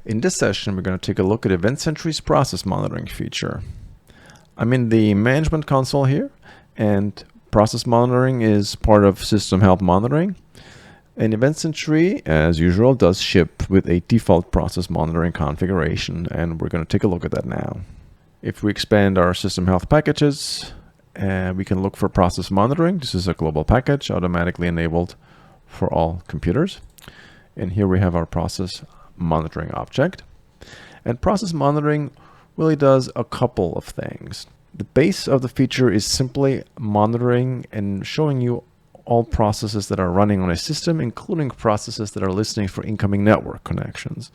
In this session, we're going to take a look at EventSentry's process monitoring feature. I'm in the management console here, and process monitoring is part of system health monitoring. And EventSentry, as usual, does ship with a default process monitoring configuration, and we're going to take a look at that now. If we expand our system health packages, we can look for process monitoring. This is a global package automatically enabled for all computers. And here we have our process monitoring object. And process monitoring really does a couple of things. The base of the feature is simply monitoring and showing you all processes that are running on a system, including processes that are listening for incoming network connections.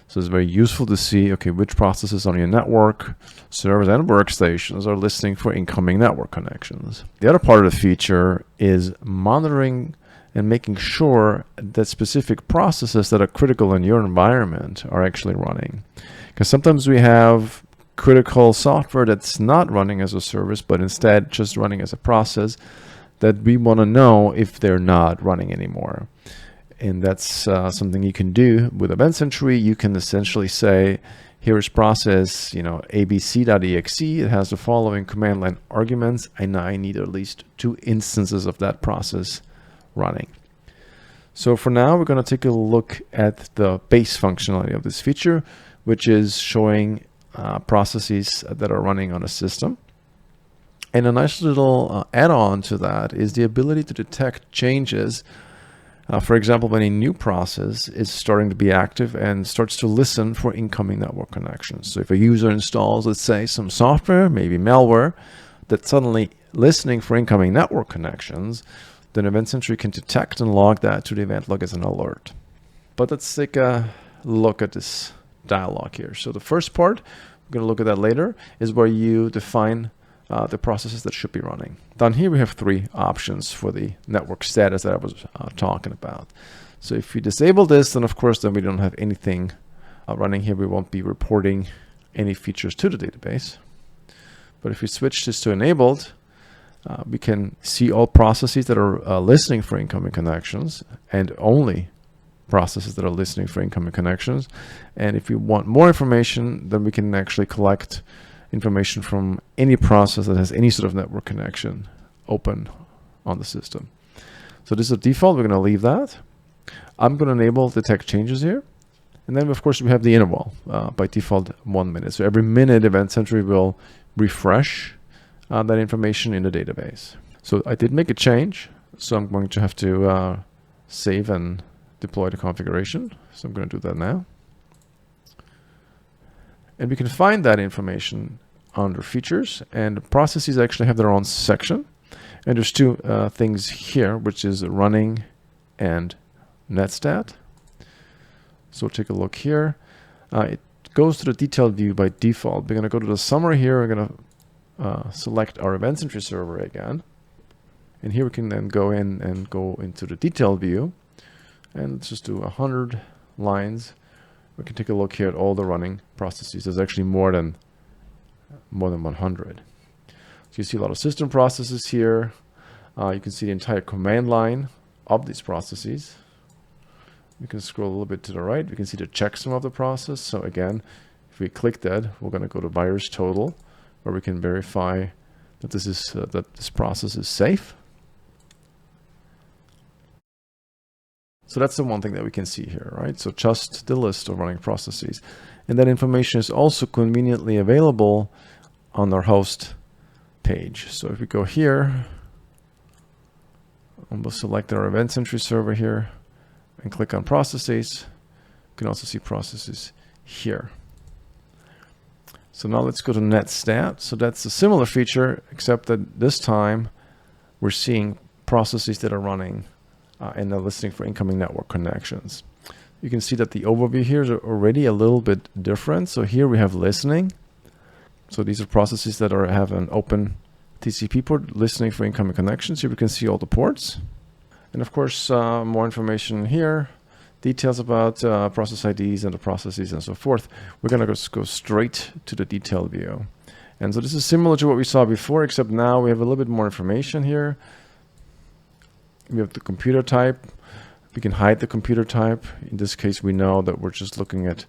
So it's very useful to see, okay, which processes on your network, servers and workstations are listening for incoming network connections. The other part of the feature is monitoring and making sure that specific processes that are critical in your environment are actually running. Because sometimes we have critical software that's not running as a service, but instead just running as a process that we want to know if they're not running anymore. And that's something you can do with EventSentry. You can essentially say, here's process, abc.exe. It has the following command line arguments, and I need at least 2 instances of that process running. So for now, we're going to take a look at the base functionality of this feature, which is showing processes that are running on a system. And a nice little add-on to that is the ability to detect changes. For example, when a new process is starting to be active and starts to listen for incoming network connections. So if a user installs, let's say, some software, maybe malware, that's suddenly listening for incoming network connections, then EventSentry can detect and log that to the event log as an alert. But let's take a look at this dialog here. So the first part, we're going to look at that later, is where you define the processes that should be running. Down here we have 3 options for the network status that I was talking about. So if we disable this, then of course then we don't have anything running here. We won't be reporting any features to the database. But if we switch this to enabled, we can see all processes that are listening for incoming connections, and only processes that are listening for incoming connections. And if we want more information, then we can actually collect information from any process that has any sort of network connection open on the system. So this is a default. We're going to leave that. I'm going to enable detect changes here. And then, of course, we have the interval, by default 1 minute. So every minute, EventSentry will refresh that information in the database. So I did make a change. So I'm going to have to save and deploy the configuration. So I'm going to do that now. And we can find that information under features, and processes actually have their own section. And there's 2 things here, which is running and netstat. So take a look here. It goes to the detailed view by default. We're going to go to the summary here. We're going to select our EventSentry server again. And here we can then go in and go into the detailed view. And let's just do 100 lines. We can take a look here at all the running processes. There's actually more than 100. So you see a lot of system processes here. You can see the entire command line of these processes. We can scroll a little bit to the right. We can see the checksum of the process. So again, if we click that, we're going to go to virus total, where we can verify that this process is safe. So that's the one thing that we can see here, right? So just the list of running processes. And that information is also conveniently available on our host page. So if we go here, and we'll select our EventSentry server here and click on processes, you can also see processes here. So now let's go to netstat. So that's a similar feature, except that this time we're seeing processes that are running and they're listening for incoming network connections. You can see that the overview here is already a little bit different. So here we have listening. So these are processes that have an open TCP port listening for incoming connections. Here we can see all the ports. And of course, more information here, details about process IDs and the processes and so forth. We're going to go straight to the detailed view. And so this is similar to what we saw before, except now we have a little bit more information here. We have the computer type. We can hide the computer type. In this case, we know that we're just looking at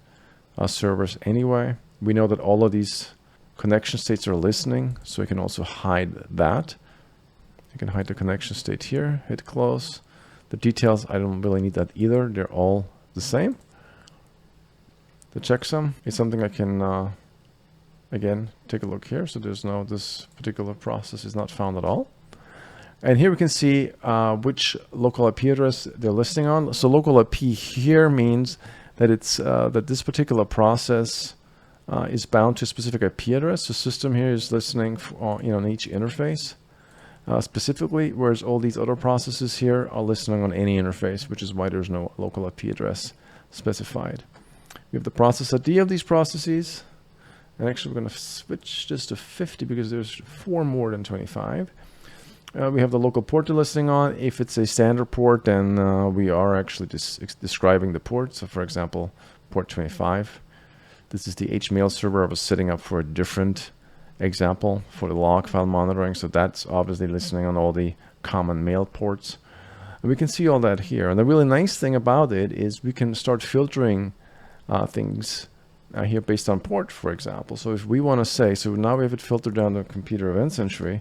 servers anyway. We know that all of these connection states are listening, so we can also hide that. You can hide the connection state here, hit close. The details, I don't really need that either. They're all the same. The checksum is something I can, again, take a look here. So there's no, this particular process is not found at all. And here we can see which local IP address they're listening on. So local IP here means that it's that this particular process is bound to a specific IP address. The system here is listening for, on each interface specifically, whereas all these other processes here are listening on any interface, which is why there's no local IP address specified. We have the process ID of these processes, and actually we're going to switch this to 50 because there's 4 more than 25. We have the local port they're listening on. If it's a standard port, then we are actually describing the port. So for example, port 25. This is the HMail server I was setting up for a different example for the log file monitoring. So that's obviously listening on all the common mail ports. And we can see all that here. And the really nice thing about it is we can start filtering things here based on port, for example. So if we want to say, so now we have it filtered down to computer EventSentry,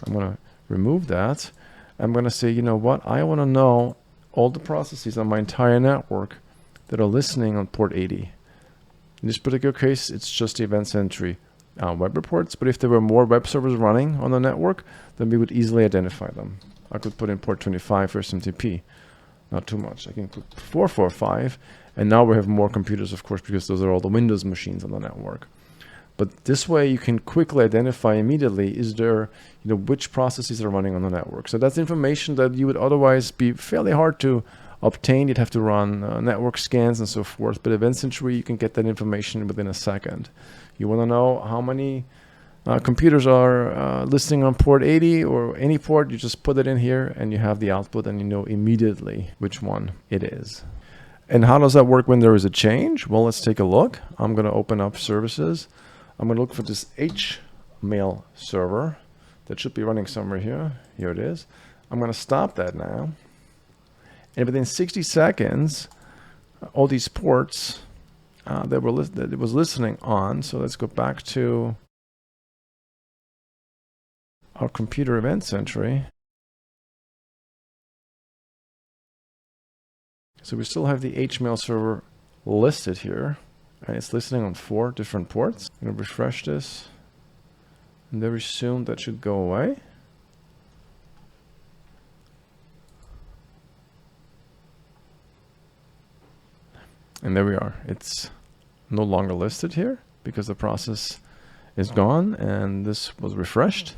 I'm going to remove that. I'm going to say, you know what? I want to know all the processes on my entire network that are listening on port 80. In this particular case, it's just the EventSentry web reports. But if there were more web servers running on the network, then we would easily identify them. I could put in port 25 for SMTP. Not too much. I can put 445. And now we have more computers, of course, because those are all the Windows machines on the network. But this way you can quickly identify immediately, is there, which processes are running on the network. So that's information that you would otherwise be fairly hard to obtain. You'd have to run network scans and so forth. But EventSentry, you can get that information within a second. You want to know how many computers are listening on port 80 or any port, you just put it in here and you have the output and you know immediately which one it is. And how does that work when there is a change? Well, let's take a look. I'm going to open up services. I'm going to look for this HMail server that should be running somewhere here. Here it is. I'm going to stop that now. And within 60 seconds, all these ports that it was listening on. So let's go back to our computer EventSentry. So we still have the HMail server listed here. And it's listening on 4 different ports. I'm going to refresh this. And very soon that should go away. And there we are. It's no longer listed here because the process is gone and this was refreshed.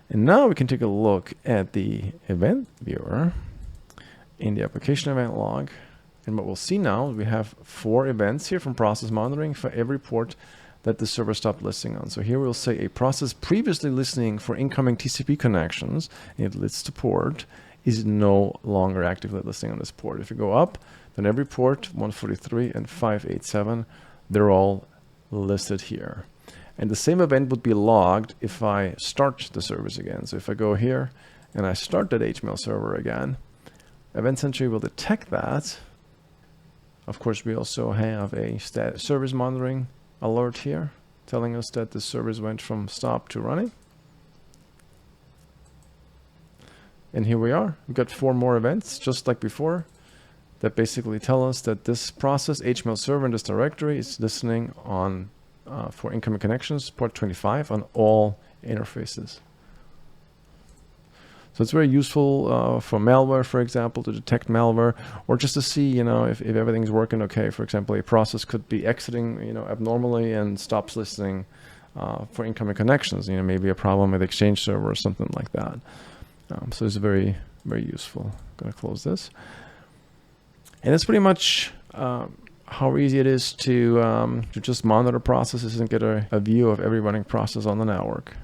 And now we can take a look at the event viewer in the application event log. And what we'll see now, we have 4 events here from process monitoring for every port that the server stopped listening on. So here we'll say a process previously listening for incoming TCP connections, and it lists the port, is no longer actively listening on this port. If you go up, then every port, 143 and 587, they're all listed here. And the same event would be logged if I start the service again. So if I go here and I start that HMail server again, EventSentry will detect that. Of course, we also have a service monitoring alert here telling us that the service went from stop to running. And here we are. We've got 4 more events, just like before, that basically tell us that this process, HMail server in this directory, is listening on for incoming connections, port 25 on all interfaces. So it's very useful for malware, for example, to detect malware, or just to see, if everything's working okay. For example, a process could be exiting, abnormally and stops listening for incoming connections. Maybe a problem with Exchange server or something like that. So it's very, very useful. I'm going to close this. And that's pretty much how easy it is to just monitor processes and get a view of every running process on the network.